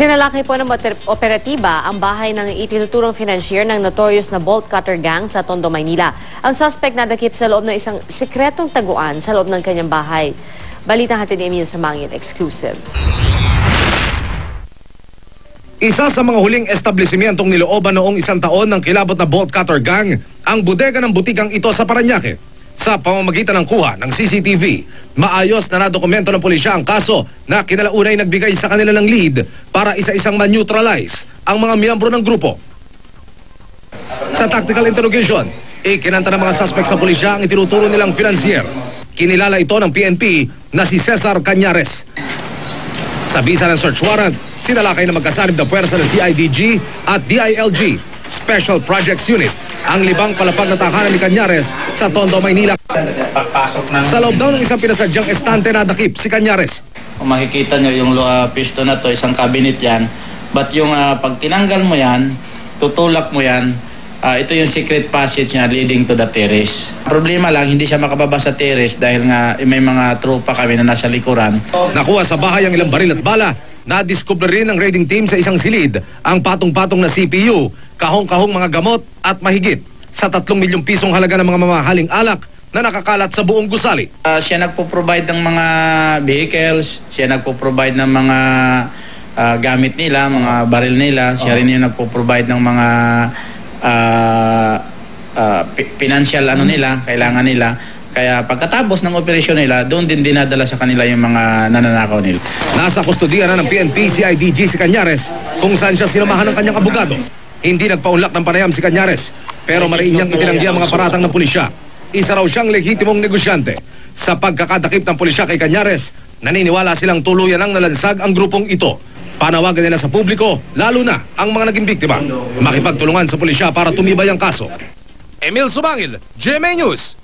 Sinalakay po ng operatiba ang bahay ng itinuturong financier ng notorious na bolt cutter gang sa Tondo, Maynila. Ang suspect nadakip sa loob ng isang sikretong taguan sa loob ng kanyang bahay. Balitang hatid ni Emil Samangil, exclusive. Isa sa mga huling establishmentong nilooban noong isang taon ng kilabot na bolt cutter gang ang bodega ng butikang ito sa Parañaque. Sa pamamagitan ng kuha ng CCTV, maayos na nadokumento ng pulisya ang kaso na kinalaunay nagbigay sa kanila ng lead para isa-isang ma-neutralize ang mga miyembro ng grupo. Sa tactical interrogation, ikinanta ng mga suspect sa pulisya ang itinuturo nilang financier. Kinilala ito ng PNP na si Cesar Cañares. Sa bisa ng search warrant, sinalakay na magkasanib na puwersa ng CIDG at DILG Special Projects Unit ang libang palapag na tahanan ni Cañares sa Tondo, Maynila. Sa loob daw ng isang pinasadyang estante nadakip si Cañares. Kung makikita nyo yung piston na to, isang cabinet yan. But yung pag tinanggal mo yan, tutulak mo yan, ito yung secret passage niya leading to the terrace. Problema lang, hindi siya makababa sa terrace dahil nga may mga tropa kami na nasa likuran. Nakuha sa bahay ang ilang baril at bala. Nadiskubre rin ng raiding team sa isang silid ang patong-patong na CPU, kahong-kahong mga gamot at mahigit sa 3 milyong pisong halaga ng mga mamahaling alak na nakakalat sa buong gusali. Siya nagpo-provide ng mga vehicles, siya nagpo-provide ng mga gamit nila, mga baril nila, siya rin yung nagpo-provide ng mga financial nila, kailangan nila. Kaya pagkatapos ng operasyon nila, doon din dinadala sa kanila yung mga nananakaw nila. Nasa kustodiya na ng PNP CIDG si Cañares kung saan siya sinamahan ng kanyang abogado. Hindi nagpaunlak ng panayam si Cañares pero mariin niyang itinanggi ang mga paratang ng pulisya. Isa raw siyang lehitimong negosyante. Sa pagkakadakip ng pulisya kay Cañares, naniniwala silang tuluyan ang nalansag ang grupong ito. Panawagan nila sa publiko, lalo na ang mga naging biktima, makipagtulungan sa pulisya para tumibay ang kaso. Emil Sumangil, GMA News.